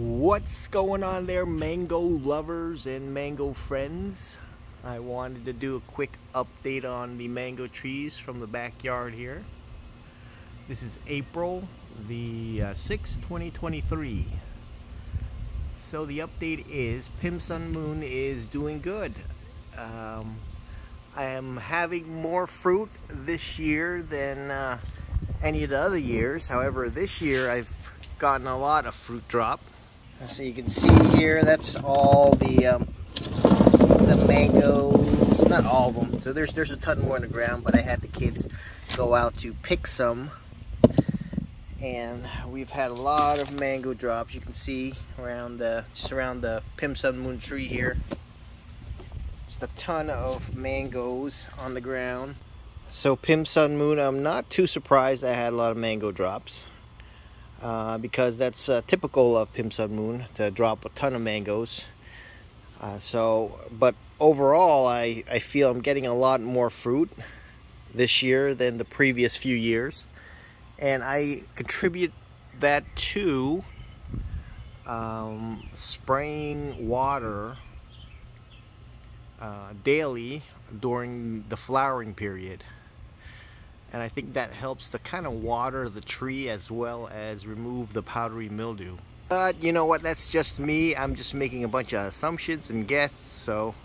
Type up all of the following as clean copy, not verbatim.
What's going on there, mango lovers and mango friends? I wanted to do a quick update on the mango trees from the backyard here. This is April the 6th, 2023. So the update is Pim Sun Moon is doing good. I am having more fruit this year than any of the other years. However, this year I've gotten a lot of fruit drop. So you can see here, that's all the mangoes, not all of them. So there's a ton more on the ground, but I had the kids go out to pick some, and we've had a lot of mango drops. You can see around just around the Pim Sun Moon tree here. Just a ton of mangoes on the ground. So Pim Sun Moon, I'm not too surprised I had a lot of mango drops. Because that's typical of Pim Sun Moon to drop a ton of mangoes. But overall, I feel I'm getting a lot more fruit this year than the previous few years, and I contribute that to spraying water daily during the flowering period. And I think that helps to kind of water the tree as well as remove the powdery mildew. But you know what, that's just me. I'm just making a bunch of assumptions and guesses, so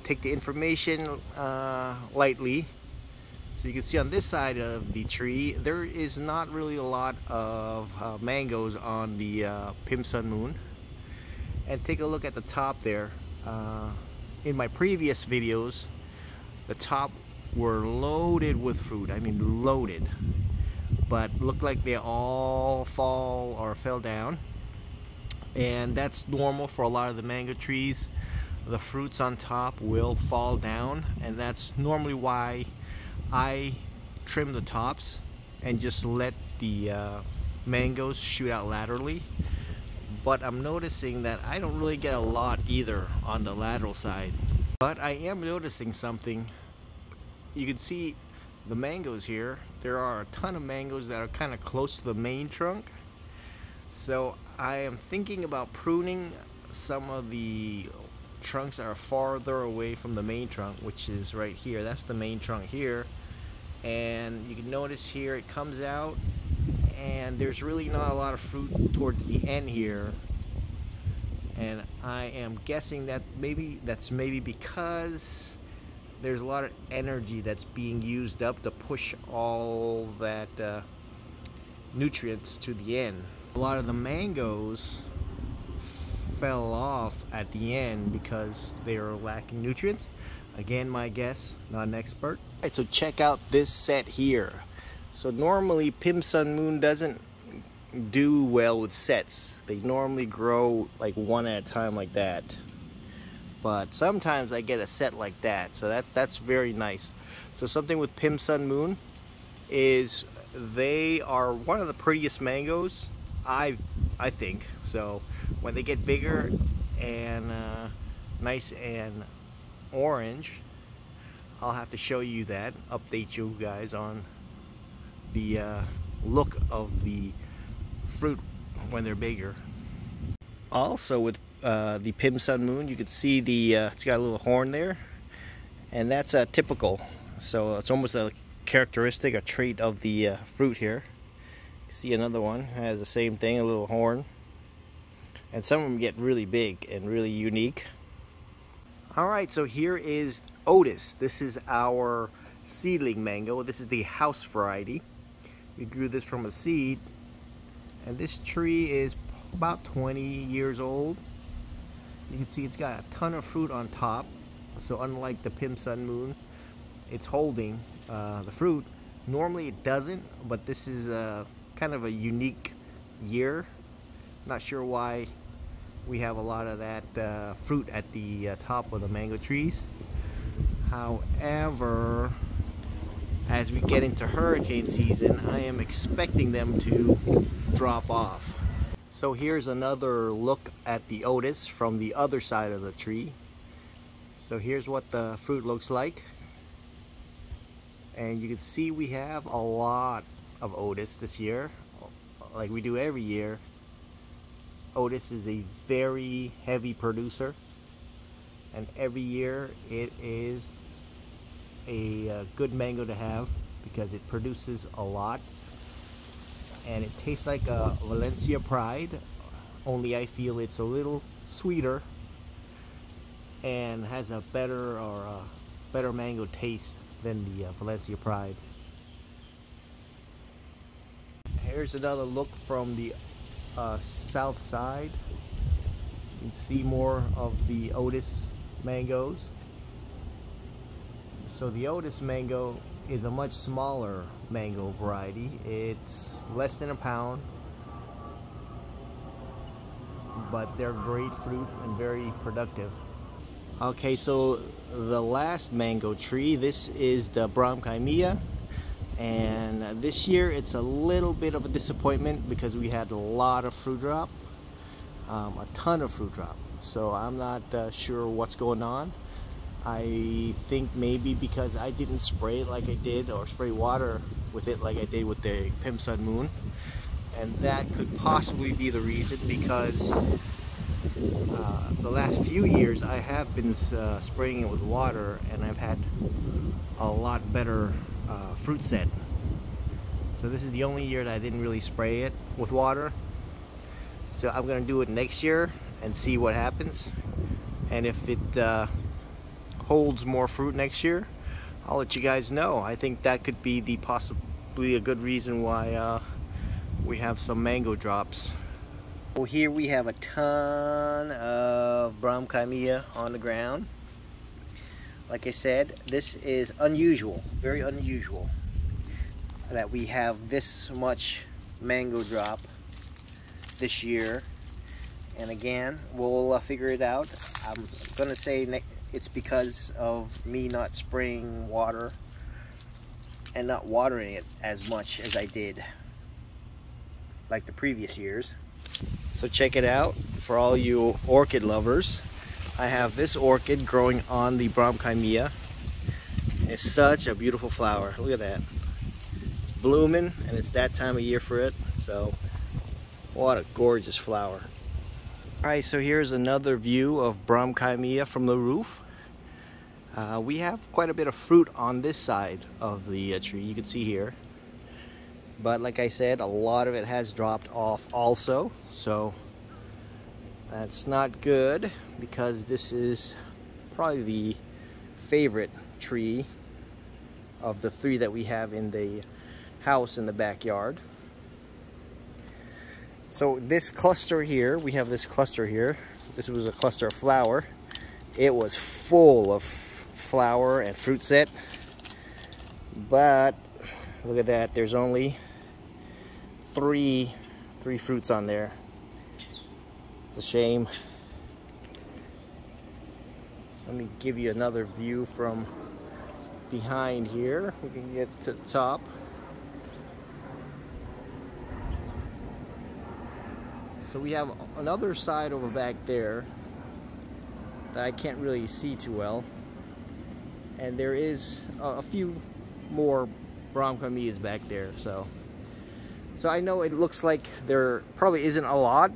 take the information lightly. So you can see on this side of the tree, there is not really a lot of mangoes on the Pim Sun Moon. And take a look at the top there. In my previous videos, the top were loaded with fruit. I mean loaded, but looked like they all fell down, and that's normal for a lot of the mango trees. The fruits on top will fall down, and that's normally why I trim the tops and just let the mangoes shoot out laterally. But I'm noticing that I don't really get a lot either on the lateral side. But I am noticing something. You can see the mangoes here. There are a ton of mangoes that are kind of close to the main trunk. So I am thinking about pruning some of the trunks that are farther away from the main trunk, which is right here. That's the main trunk here. And you can notice here it comes out, and there's really not a lot of fruit towards the end here. And I am guessing that that's maybe because there's a lot of energy that's being used up to push all that nutrients to the end. A lot of the mangoes fell off at the end because they are lacking nutrients. Again, my guess, not an expert. All right, so check out this set here. So normally Pim Sun Moon doesn't do well with sets. They normally grow like one at a time like that. But sometimes I get a set like that, so that's very nice. So something with Pim Sun Moon is they are one of the prettiest mangoes, I think. So when they get bigger and nice and orange, I'll have to show you that, update you guys on the look of the fruit when they're bigger. Also with the Pim Sun Moon, you can see it's got a little horn there, and that's typical. So it's almost a characteristic, a trait of the fruit here. You see another one has the same thing, a little horn, and some of them get really big and really unique. All right, so here is Otis. This is our seedling mango. This is the house variety. We grew this from a seed, and this tree is about 20 years old. You can see it's got a ton of fruit on top. So unlike the Pim Sun Moon, it's holding the fruit. Normally it doesn't, but this is kind of a unique year. Not sure why we have a lot of that fruit at the top of the mango trees. However, as we get into hurricane season, I am expecting them to drop off. So here's another look at the Otis from the other side of the tree. So here's what the fruit looks like. And you can see we have a lot of Otis this year, like we do every year. Otis is a very heavy producer, and every year it is a good mango to have because it produces a lot, and it tastes like a Valencia Pride, only I feel it's a little sweeter and has a better mango taste than the Valencia Pride. Here's another look from the south side. You can see more of the Otis mangoes. So the Otis mango is a much smaller mango variety. It's less than a pound, but they're great fruit and very productive. Okay, so the last mango tree, this is the Brahmkimia, and this year it's a little bit of a disappointment because we had a lot of fruit drop, a ton of fruit drop. So I'm not sure what's going on. I think maybe because I didn't spray it like I did, or spray water with it like I did with the Pim Sun Moon, and that could possibly be the reason, because the last few years I have been spraying it with water, and I've had a lot better fruit set. So this is the only year that I didn't really spray it with water. So I'm gonna do it next year and see what happens, and if it holds more fruit next year, I'll let you guys know. I think that could be the possibly a good reason why we have some mango drops. Well, here we have a ton of Brahmkimia on the ground. Like I said, this is unusual, very unusual, that we have this much mango drop this year. And again, we'll figure it out. I'm gonna say it's because of me not spraying water and not watering it as much as I did like the previous years. So check it out for all you orchid lovers. I have this orchid growing on the Brahmkimia. It's such a beautiful flower. Look at that. It's blooming, and it's that time of year for it. So what a gorgeous flower. Alright, so here's another view of Brahmkimia from the roof. We have quite a bit of fruit on this side of the tree, you can see here. But like I said, a lot of it has dropped off also. So that's not good, because this is probably the favorite tree of the three that we have in the house in the backyard. So this cluster here, we have this cluster here. This was a cluster of flower. It was full of flower and fruit set. But look at that, there's only three fruits on there. It's a shame. Let me give you another view from behind here. We can get to the top. So we have another side over back there that I can't really see too well. And there is a few more Brahmkimias back there. So I know it looks like there probably isn't a lot,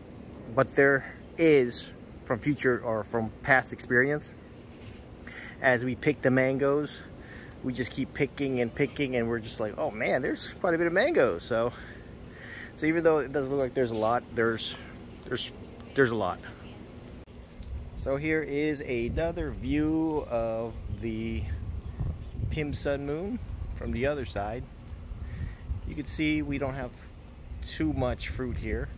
but there is from future or from past experience. As we pick the mangoes, we just keep picking and picking, and we're just like, oh man, there's quite a bit of mangoes. So even though it doesn't look like there's a lot, there's a lot. So here is another view of the Pim Sun Moon from the other side. You can see we don't have too much fruit here.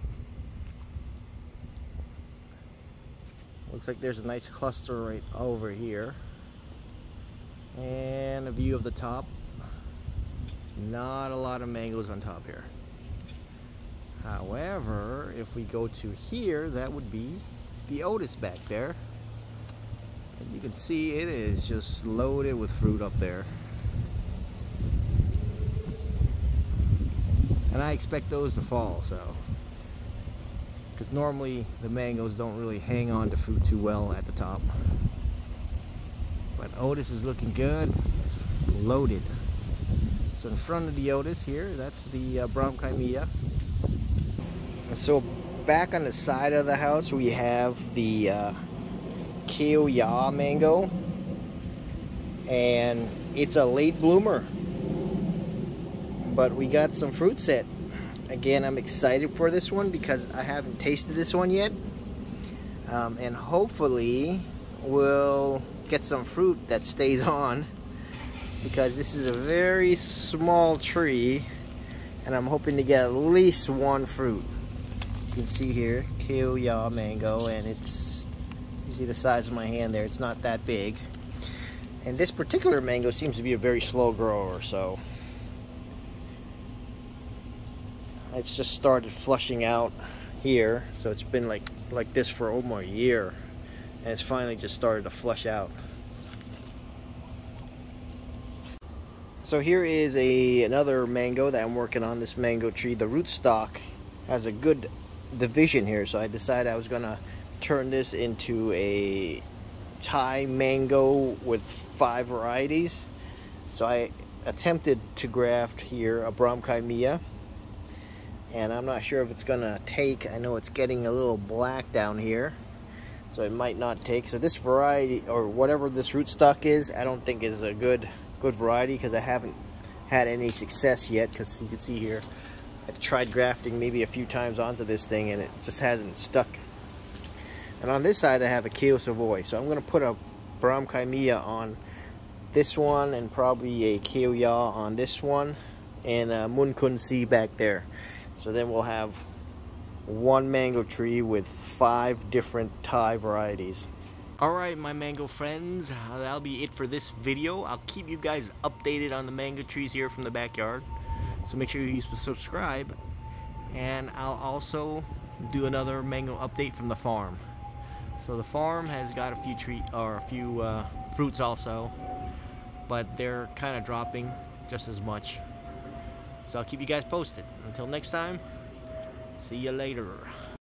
Looks like there's a nice cluster right over here. And a view of the top. Not a lot of mangoes on top here. However, if we go to here, that would be the Otis back there. And you can see it is just loaded with fruit up there. And I expect those to fall, so. Because normally the mangoes don't really hang on to fruit too well at the top. But Otis is looking good. It's loaded. So in front of the Otis here, that's the Brahmkimia. So back on the side of the house, we have the Kiyoya mango, and it's a late bloomer, but we got some fruit set. Again, I'm excited for this one because I haven't tasted this one yet, and hopefully we'll get some fruit that stays on, because this is a very small tree and I'm hoping to get at least one fruit. You can see here, Kiyoya mango, and it's, you see the size of my hand there, it's not that big. And this particular mango seems to be a very slow grower, so it's just started flushing out here. So it's been like this for almost a year, and it's finally just started to flush out. So here is another mango that I'm working on, this mango tree. The rootstock has a good division here, so I decided I was gonna turn this into a Thai mango with 5 varieties. So I attempted to graft here a Brahmkai Mia, and I'm not sure if it's gonna take. I know it's getting a little black down here, so it might not take. So this variety, or whatever this rootstock is, I don't think is a good variety, because I haven't had any success yet. Because you can see here, I've tried grafting maybe a few times onto this thing and it just hasn't stuck. And on this side I have a Kiyo Savoy, so I'm going to put a Brahmkai Mia on this one, and probably a Kiyoya on this one, and a Mun Kun Si back there. So then we'll have one mango tree with 5 different Thai varieties. Alright, my mango friends, that'll be it for this video. I'll keep you guys updated on the mango trees here from the backyard, so make sure you subscribe, and I'll also do another mango update from the farm. So the farm has got a few fruits also, but they're kind of dropping just as much. So I'll keep you guys posted. Until next time, see you later.